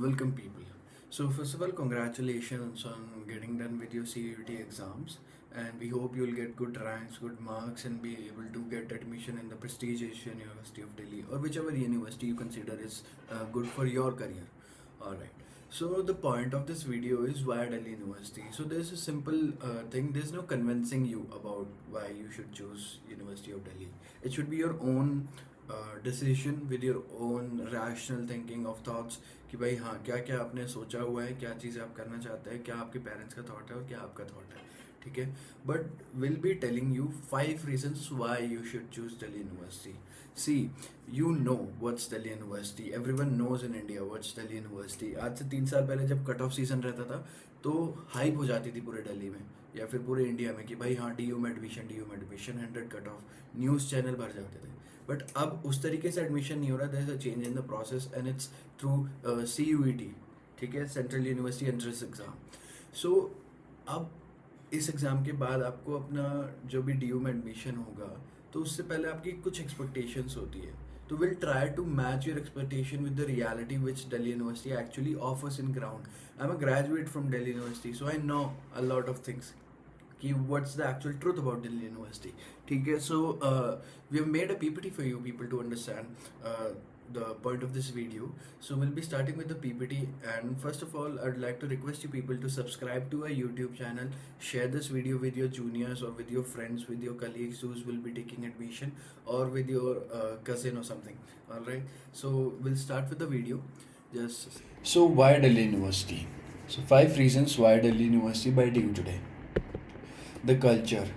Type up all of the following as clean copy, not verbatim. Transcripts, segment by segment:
Welcome, people. So, first of all, congratulations on getting done with your CUT exams, and we hope you'll get good ranks, good marks, and be able to get admission in the prestigious University of Delhi or whichever university you consider is good for your career. All right. So the point of this video is why Delhi University. So there's a simple thing. There's no convincing you about why you should choose University of Delhi. It should be your own decision with your own rational thinking of thoughts कि भाई हाँ क्या क्या आपने सोचा हुआ है, क्या चीज़ें आप करना चाहते हैं, क्या आपके पेरेंट्स का थॉट है और क्या आपका थॉट है. ठीक है. But will be telling you 5 reasons why you should choose Delhi University. See, you know what's Delhi University. Everyone knows in India what's Delhi University. आज से 3 साल पहले जब कट ऑफ सीजन रहता था तो हाइप हो जाती थी पूरे दिल्ली में या फिर पूरे इंडिया में कि भाई हाँ डी यू में admission 100 cut off, news channel भर जाते थे. बट अब उस तरीके से एडमिशन नहीं हो रहा. There is a change in the process and it's through CUET. ठीक है, central university entrance exam. So अब इस एग्ज़ाम के बाद आपको अपना जो भी DU में एडमिशन होगा तो उससे पहले आपकी कुछ एक्सपेक्टेशंस होती है. तो will try to match your expectation with the reality which Delhi university actually offers in ground. I am a graduate from Delhi university, so I know a lot of things कि what's the actual truth about Delhi University. ठीक है. So we have made a PPT for you people to understand the point of this video. So we'll be starting with the PPT, and first of all I'd like to request you people to subscribe to our YouTube channel, share this video with your juniors or with your friends, with your colleagues who will be taking admission, or with your cousin or something. All right, so we'll start with the video. Just so why Delhi University? So 5 reasons why Delhi University by DU today. The culture.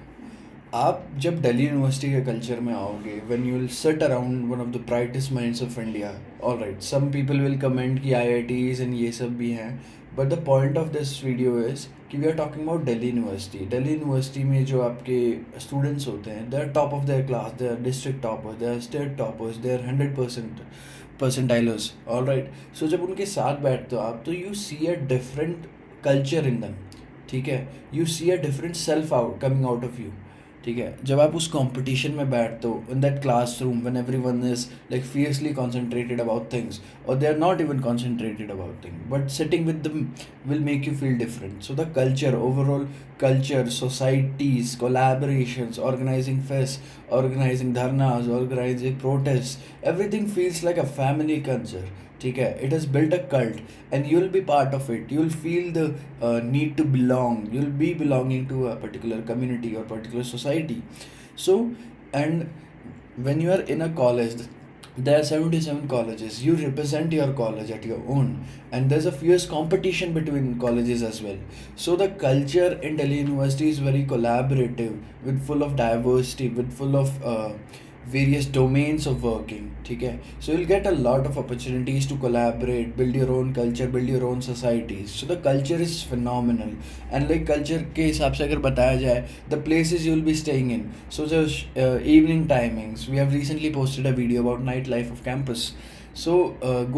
आप जब Delhi university के culture में आओगे, when you will sit around one of the brightest minds of India. All right, some people will comment कि IITs and ये सब भी हैं, but the point of this video is कि we are talking about Delhi university. Delhi university में जो आपके students होते हैं, they are top of their class, they are district toppers, they are state toppers, they are 100% percentilers. All right. So जब उनके साथ बैठते हो आप तो you see a different culture in them. ठीक है. You see a different self out coming out of you. ठीक है. जब आप उस कंपटीशन में बैठते हो in that classroom when everyone is like fiercely concentrated about things और they are not even concentrated about thing, but sitting with them will make you feel different. So the culture, overall culture, societies, collaborations, organizing fests, organizing dharnas, organizing protests, everything feels like a family culture. ठीक है. It has built a cult and you'll be part of it. You'll feel the need to belong. You'll be belonging to a particular community or particular society. So, and when you are in a college, there are 77 colleges. You represent your college at your own, and there's a fierce competition between colleges as well. So the culture in Delhi University is very collaborative, with full of diversity, with full of various domains of working. ठीक है. So you'll get a lot of opportunities to collaborate, build your own culture, build your own societies. So the culture is phenomenal. And like culture के हिसाब से अगर बताया जाए, the places you'll be staying in. So just evening timings. We have recently posted a video about nightlife of campus. So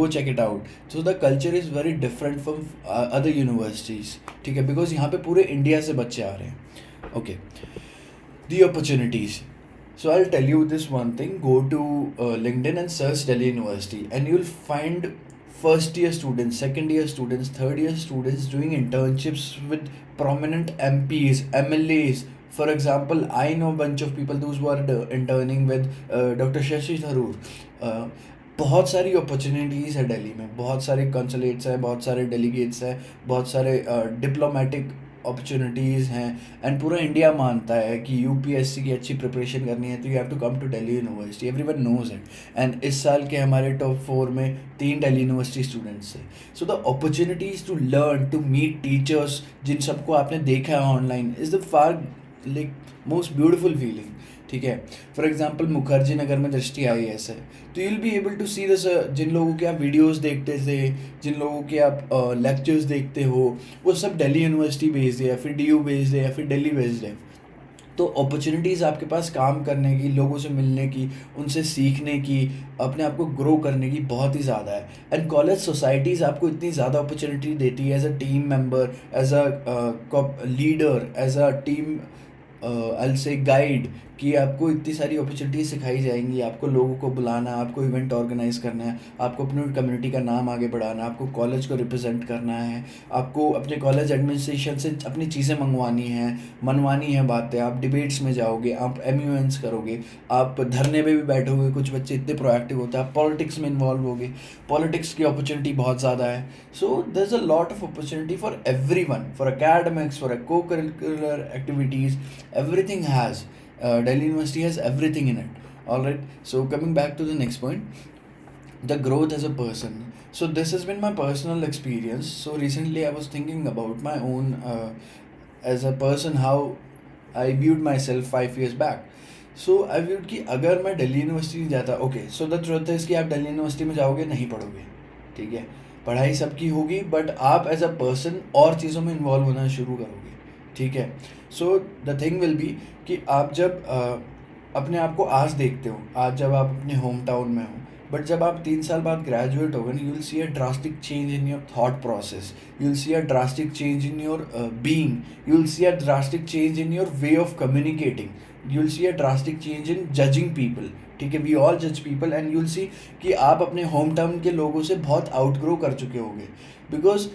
go check it out. So the culture is very different from other universities. ठीक है. Because यहाँ पे पूरे India से बच्चे आ रहे हैं. Okay. The opportunities. So I'll tell you this one thing. Go to LinkedIn and search Delhi University, and you'll find first year students, second year students, third year students doing internships with prominent MPs, MLAs. For example, I know a bunch of people those who are interning with Dr. Shashi Tharoor. बहुत सारी opportunities है दिल्ली में, बहुत सारे कंसुलेट्स हैं, बहुत सारे delegates हैं, बहुत सारे डिप्लोमेटिक अपॉर्चुनिटीज़ हैं. एंड पूरा इंडिया मानता है कि UPSC की अच्छी प्रिपरेशन करनी है तो you have to come to Delhi university. Everyone knows it. And इस साल के हमारे टॉप 4 में 3 दिल्ली यूनिवर्सिटी स्टूडेंट्स थे. So the opportunities to learn, to meet teachers जिन सबको आपने देखा है online, is the far like most beautiful feeling. ठीक है. फॉर एग्जाम्पल मुखर्जी नगर में दृष्टि IAS है, तो you'll be able to see this. जिन लोगों के आप वीडियोस देखते थे, जिन लोगों के आप लेक्चर्स देखते हो, वो सब दिल्ली यूनिवर्सिटी बेस्ड है या फिर DU बेस्ड है या फिर दिल्ली बेस्ड है. तो अपॉर्चुनिटीज़ आपके पास काम करने की, लोगों से मिलने की, उनसे सीखने की, अपने आप को ग्रो करने की बहुत ही ज़्यादा है. एंड कॉलेज सोसाइटीज़ आपको इतनी ज़्यादा अपॉर्चुनिटी देती है as a team member, as a leader, as a team I'll say guide, कि आपको इतनी सारी अपॉर्चुनिटीज़ सिखाई जाएंगी, आपको लोगों को बुलाना, आपको इवेंट ऑर्गेनाइज करना है, आपको अपनी कम्युनिटी का नाम आगे बढ़ाना, आपको कॉलेज को रिप्रेजेंट करना है, आपको अपने कॉलेज एडमिनिस्ट्रेशन से अपनी चीज़ें मनवानी है बातें, आप डिबेट्स में जाओगे, आप MUNs करोगे, आप धरने पे भी बैठोगे, कुछ बच्चे इतने प्रोएक्टिव होते हैं, आप पॉलिटिक्स में इन्वॉल्व होगे, पॉलिटिक्स की अपॉर्चुनिटी बहुत ज़्यादा है. So there is a lot of opportunity for everyone, for academics, for a co-curricular activities, everything has. Delhi University has everything in it. All right. So coming back to the next point, the growth as a person. So this has been my personal experience. So recently I was thinking about my own as a person, how I viewed myself 5 years back. So I viewed कि अगर मैं Delhi university नहीं जाता, okay, so the truth है कि आप Delhi university में जाओगे, नहीं पढ़ोगे, ठीक है, पढ़ाई सबकी होगी, बट आप एज अ पर्सन और चीज़ों में इन्वॉल्व होना शुरू करोगे, ठीक है. So the thing will be कि आप जब अपने आप को आज देखते हो, आज जब आप अपने होम टाउन में हो, बट जब आप 3 साल बाद ग्रेजुएट हो गए, you will C a drastic change in your thought process, you will C a drastic change in your being, you will C a drastic change in your way of communicating, you will C a drastic change in judging people, ठीक है, we all जज people, and you will see कि आप अपने home town के लोगों से बहुत आउटग्रो कर चुके होंगे. Because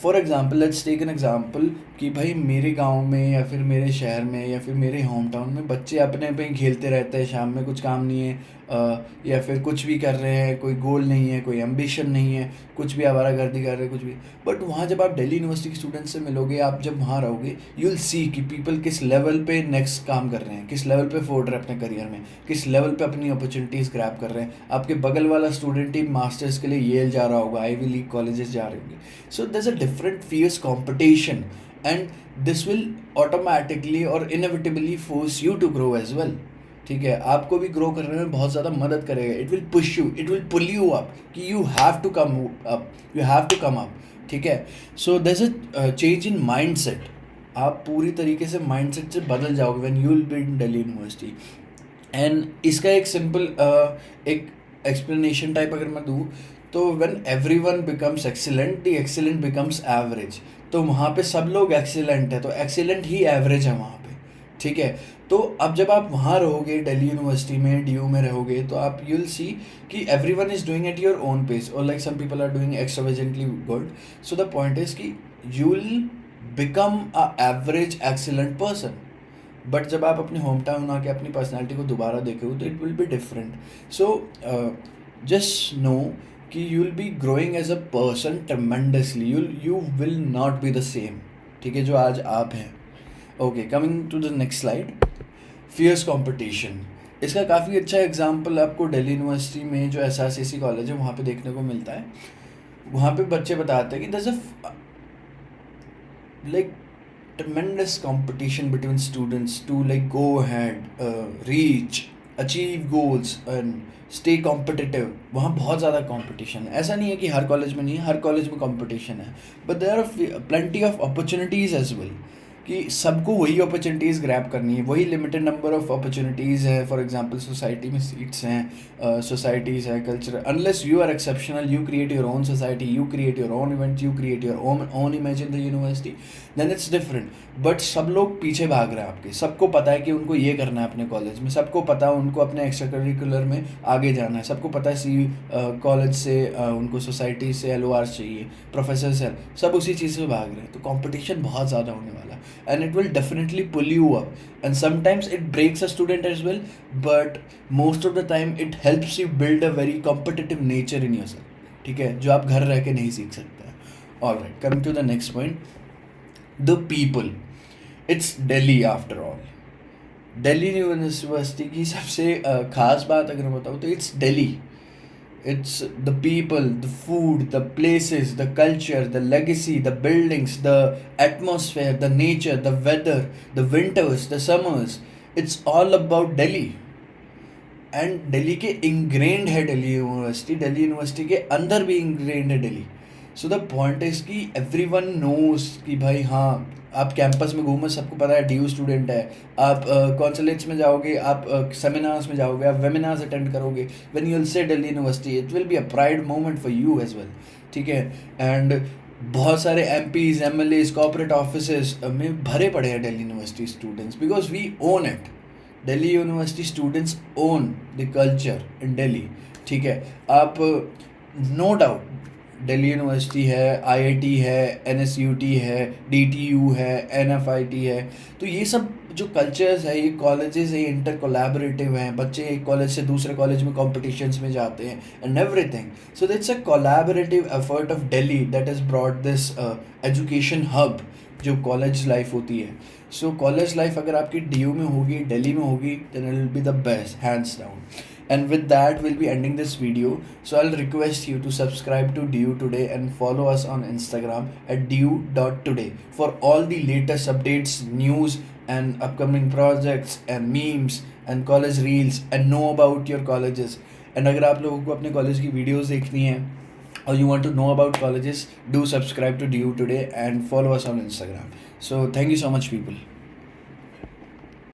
for example, let's take an example कि भाई मेरे गांव में या फिर मेरे शहर में या फिर मेरे होम टाउन में बच्चे अपने पे ही खेलते रहते हैं, शाम में कुछ काम नहीं है, या फिर कुछ भी कर रहे हैं, कोई गोल नहीं है, कोई एम्बिशन नहीं है, कुछ भी आवारागर्दी कर रहे हैं, कुछ भी. बट वहाँ जब आप दिल्ली यूनिवर्सिटी के स्टूडेंट्स से मिलोगे, आप जब वहाँ रहोगे, यू विल सी कि पीपल किस लेवल पे नेक्स्ट काम कर रहे हैं, किस लेवल पे फोड़ रहे हैं अपने करियर में, किस लेवल पे अपनी अपॉर्चुनिटीज़ ग्रैब कर रहे हैं. आपके बगल वाला स्टूडेंट ही मास्टर्स के लिए येल जा रहा होगा, आईवी लीग कॉलेजेस जा रहे होंगे. So there is a different fierce competition, and this will automatically or inevitably force you to grow as well. ठीक है, आपको भी ग्रो करने में बहुत ज़्यादा मदद करेगा. It will push you, it will pull you up कि you have to come up, you have to come up, ठीक है. So there is a change in mindset, आप पूरी तरीके से माइंड सेट से बदल जाओगे when you will be in Delhi university. And इसका एक सिंपल एक एक्सप्लेनेशन टाइप अगर मैं दूँ, तो when everyone becomes excellent, the excellent becomes average. तो वहाँ पे सब लोग एक्सीलेंट है, तो एक्सीलेंट ही एवरेज है वहाँ पे, ठीक है. तो अब जब आप वहाँ रहोगे, दिल्ली यूनिवर्सिटी में, DU में रहोगे, तो आप यू विल सी कि everyone is doing at your own pace, और like some people are doing extravagantly good. So the point is कि you will become a average excellent person. But जब आप अपने होम टाउन आके अपनी personality को दोबारा देखोगे, तो it will be different. So just know कि you will be growing as a person tremendously, you will not be the same, ठीक है, जो आज आप हैं. Okay, coming to the next slide, fierce competition. इसका काफ़ी अच्छा एग्जांपल आपको दिल्ली यूनिवर्सिटी में जो SRCC कॉलेज है वहाँ पे देखने को मिलता है. वहाँ पे बच्चे बताते हैं कि there's a like tremendous competition between students to like go ahead, reach, achieve goals and stay competitive. वहाँ बहुत ज़्यादा competition है. ऐसा नहीं है कि हर कॉलेज में नहीं है, हर कॉलेज में competition है, but there are plenty of opportunities as well. कि सबको वही अपॉर्चुनिटीज़ ग्रैब करनी है, वही लिमिटेड नंबर ऑफ अपॉर्चुनिटीज़ है. फॉर एग्जांपल, सोसाइटी में सीट्स हैं, सोसाइटीज़ है, culture. Unless you are exceptional, you create your own society, you create your own event, you create your own image in the university, then it's different. But सब लोग पीछे भाग रहे हैं आपके, सबको पता है कि उनको ये करना है अपने कॉलेज में, सबको पता है उनको अपने एक्स्ट्रा करिकुलर में आगे जाना है, सबको पता है कॉलेज से उनको सोसाइटी से LOR चाहिए, प्रोफेसर से, सब उसी चीज़ से भाग रहे हैं. तो कॉम्पिटिशन बहुत ज़्यादा होने वाला है, and it will definitely pull you up, and sometimes it breaks a student as well, but most of the time it helps you build a very competitive nature in yourself, ठीक है, जो आप घर रह के नहीं सीख सकते हैं. Alright, coming to the next point, the people. It's Delhi after all. Delhi university की सबसे खास बात अगर मैं बताऊँ तो it's Delhi. It's the people, the food, the places, the culture, the legacy, the buildings, the atmosphere, the nature, the weather, the winters, the summers. It's all about Delhi. And Delhi के इंग्रेंड है दिल्ली यूनिवर्सिटी के अंदर भी इंग्रेंड है दिल्ली. सो द पॉइंट इज कि everyone knows कि भाई हाँ, आप कैंपस में घूमो, सबको पता है DU स्टूडेंट है, आप कॉन्सलेट्स में जाओगे, आप सेमिनार्स में जाओगे, आप वेमिनार्स अटेंड करोगे, when you will say Delhi university, it will be a pride moment for you as well, ठीक है. एंड बहुत सारे MPs, MLAs, कॉर्पोरेट ऑफिसेस में भरे पड़े हैं Delhi university students, because we own it. Delhi university students own the culture in Delhi, ठीक है। आप नो डाउट दिल्ली यूनिवर्सिटी है, आईआईटी है, एनएसयूटी है, डीटीयू है, एनएफआईटी है, तो ये सब जो कल्चर्स है, ये कॉलेजेस है, ये इंटर कोलैबोरेटिव हैं, बच्चे एक कॉलेज से दूसरे कॉलेज में कॉम्पिटिशन्स में जाते हैं and everything. So that's a collaborative effort of Delhi that has brought this education hub जो कॉलेज लाइफ होती है। सो कॉलेज लाइफ अगर आपकी डीयू में होगी, दिल्ली में होगी, then it will be the best hands down. And with that, we'll be ending this video. So I'll request you to subscribe to DU Today and follow us on Instagram at du.today for all the latest updates, news, and upcoming projects and memes and college reels and know about your colleges. And अगर आप लोगों को अपने college की videos देखनी है or you want to know about colleges, do subscribe to DU Today and follow us on Instagram. So thank you so much, people.